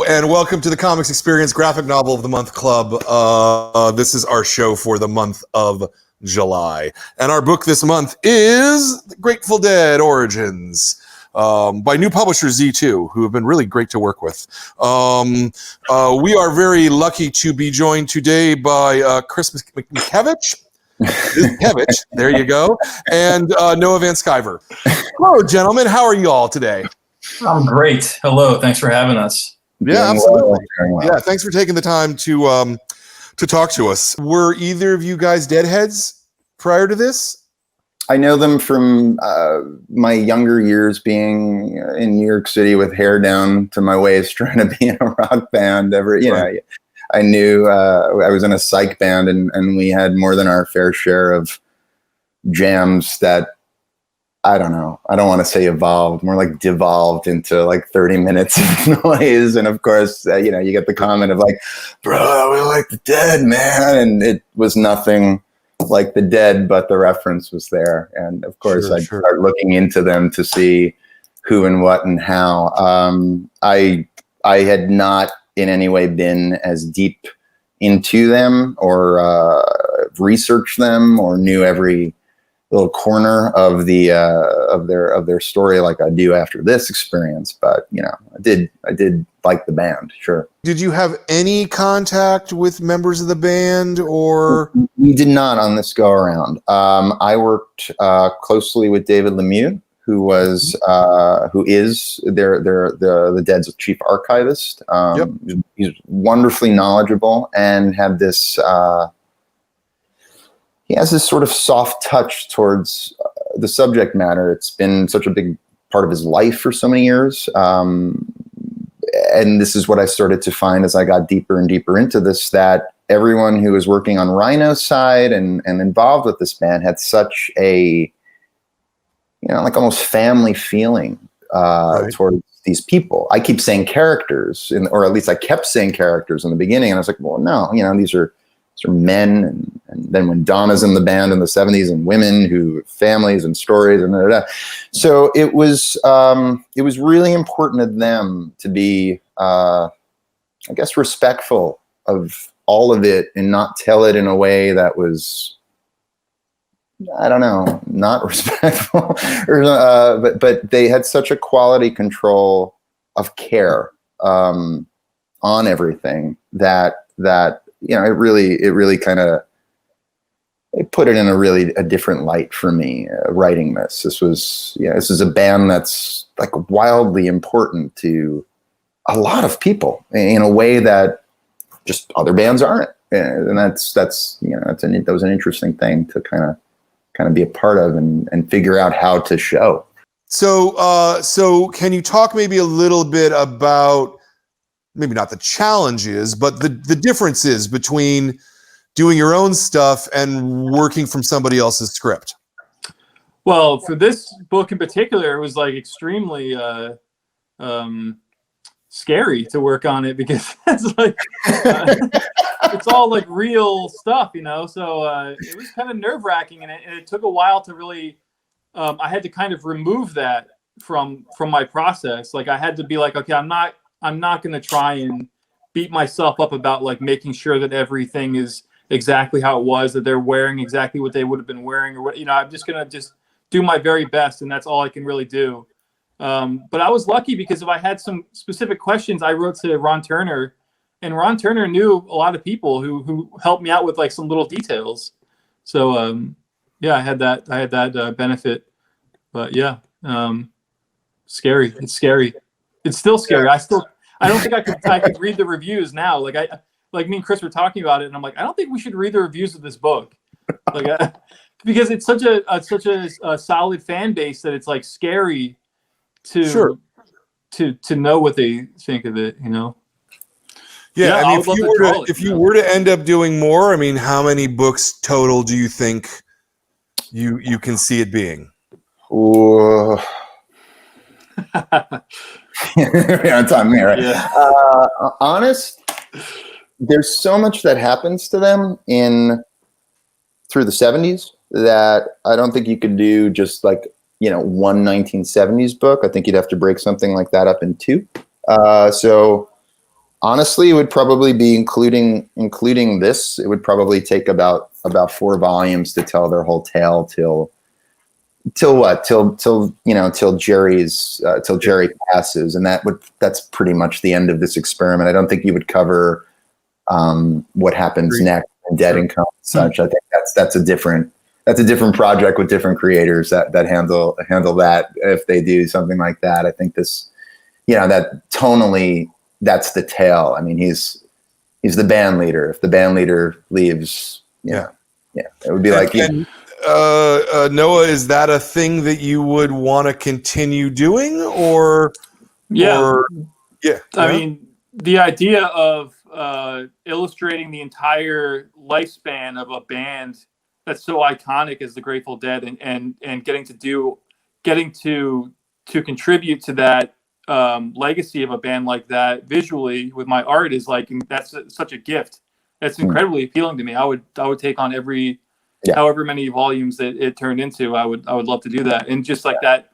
and welcome to the Comics Experience Graphic Novel of the Month Club. This is our show for the month of July. And our book this month is The Grateful Dead Origins by new publisher Z2, who have been really great to work with. We are very lucky to be joined today by Chris Mickevich. Mickevich, there you go, and Noah Van Sciver. Hello, gentlemen. How are you all today? I'm great. Hello. Thanks for having us. Yeah, absolutely. Yeah, thanks for taking the time to talk to us. Were either of you guys Deadheads prior to this? I know them from my younger years being in New York City with hair down to my waist, trying to be in a rock band. I knew I was in a psych band, and we had more than our fair share of jams that, I don't know, I don't want to say evolved, more like devolved into like 30 minutes of noise. And of course, you get the comment of like, bro, we like the Dead, man. And it was nothing like the Dead, but the reference was there. And of course, I'd start looking into them to see who and what and how. I had not in any way been as deep into them or researched them or knew every little corner of the of their story like I do after this experience, but I did like the band, sure. Did you have any contact with members of the band, or? We did not on this go around. I worked closely with David Lemieux, who is the Dead's chief archivist. He's wonderfully knowledgeable and had this. He has this sort of soft touch towards the subject matter. It's been such a big part of his life for so many years. And this is what I started to find as I got deeper and deeper into this, that everyone who was working on Rhino's side and involved with this band had such a, like almost family feeling towards these people. I keep saying characters, or at least I kept saying characters in the beginning. And I was like, well, no, these are men, and then when Donna's in the band in the 70s, and women who families and stories and so it was really important to them to be I guess respectful of all of it and not tell it in a way that was, I don't know, not respectful but they had such a quality control of care on everything that it really kind of, it put it in a different light for me writing this. This is a band that's like wildly important to a lot of people in a way that just other bands aren't. And that was an interesting thing to kind of be a part of and figure out how to show. So can you talk maybe a little bit about, maybe not the challenges, but the differences between doing your own stuff and working from somebody else's script? Well, for this book in particular, it was like extremely scary to work on it, because it's like it's all like real stuff, so it was kind of nerve-wracking, and it took a while to really I had to kind of remove that from my process. Like I had to be like, okay, I'm not going to try and beat myself up about like making sure that everything is exactly how it was, that they're wearing exactly what they would have been wearing, or what, I'm just going to do my very best. And that's all I can really do. But I was lucky, because if I had some specific questions, I wrote to Ron Turner, and Ron Turner knew a lot of people who helped me out with like some little details. So, I had that benefit, but yeah, scary. It's scary. It's still scary. I don't think I could read the reviews now. Like me and Chris were talking about it, and I'm like, I don't think we should read the reviews of this book, because it's such a solid fan base that it's like scary to know what they think of it. Yeah, I mean, if you were to end up doing more, I mean, how many books total do you think you can see it being? Ooh. It's on me, right? Yeah. Honest, there's so much that happens to them through the 70s that I don't think you could do just like, one 1970s book. I think you'd have to break something like that up in two. So Honestly, it would probably be including this. It would probably take about 4 volumes to tell their whole tale till Jerry passes, and that's pretty much the end of this experiment. I don't think you would cover what happens next in Dead and Company and such. I think that's a different project with different creators that handle that if they do something like that. I think this, that tonally, that's the tale. I mean, he's the band leader. If the band leader leaves, it would be like. Noah, is that a thing that you would want to continue doing, or? I mean, the idea of illustrating the entire lifespan of a band that's so iconic as the Grateful Dead, and getting to contribute to that legacy of a band like that visually with my art is like, that's such a gift. That's incredibly appealing to me. I would take on however many volumes that it turned into. I would love to do that. And just like that,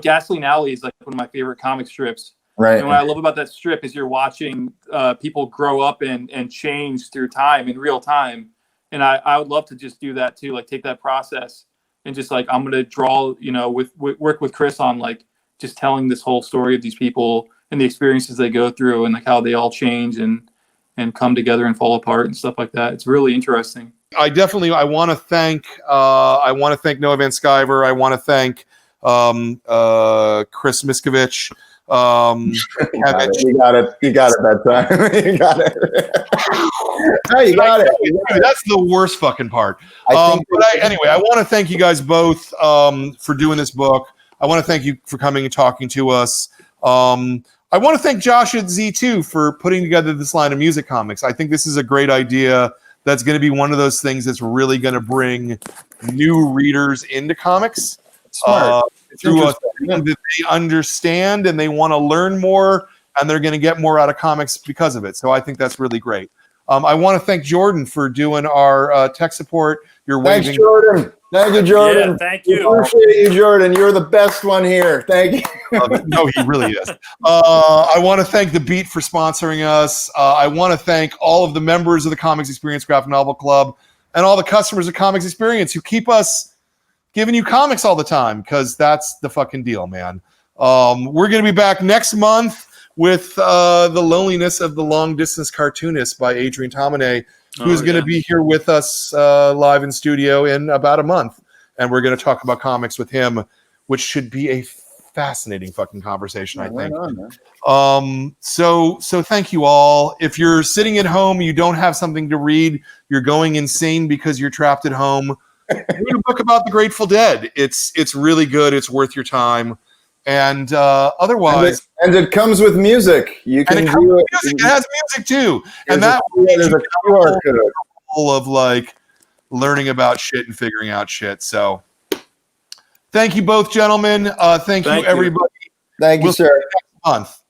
Gasoline Alley is like one of my favorite comic strips. Right. And what I love about that strip is you're watching people grow up and change through time in real time. And I would love to just do that too, like take that process and just like, I'm going to draw, work with Chris on like just telling this whole story of these people and the experiences they go through and like how they all change and come together and fall apart and stuff like that. It's really interesting. I want to thank Noah Van Sciver. I want to thank Chris Miskovich. You got it that time. You got it. No, you got it. That's the worst fucking part. Anyway, I want to thank you guys both for doing this book. I want to thank you for coming and talking to us. I want to thank Josh at Z2 for putting together this line of music comics. I think this is a great idea. That's going to be one of those things that's really going to bring new readers into comics through a thing that they understand and they want to learn more, and they're going to get more out of comics because of it. So I think that's really great. I want to thank Jordan for doing our tech support. Thanks, Jordan. Thank you, Jordan. Yeah, thank you. Appreciate you, Jordan. You're the best one here. Thank you. No, he really is. I want to thank The Beat for sponsoring us. I want to thank all of the members of the Comics Experience Graphic Novel Club and all the customers of Comics Experience who keep us giving you comics all the time, because that's the fucking deal, man. We're going to be back next month with The Loneliness of the Long Distance Cartoonist by Adrian Tomine, who's going to be here with us live in studio in about a month. And we're going to talk about comics with him, which should be a fascinating fucking conversation, I think. So thank you all. If you're sitting at home, you don't have something to read, you're going insane because you're trapped at home, read a book about the Grateful Dead. It's really good. It's worth your time. And otherwise, and it comes with music. You can do it. It has music too, and that there's a QR code full of like learning about shit and figuring out shit. So, thank you both, gentlemen. Thank you, everybody. Thank you, sir. See you next month.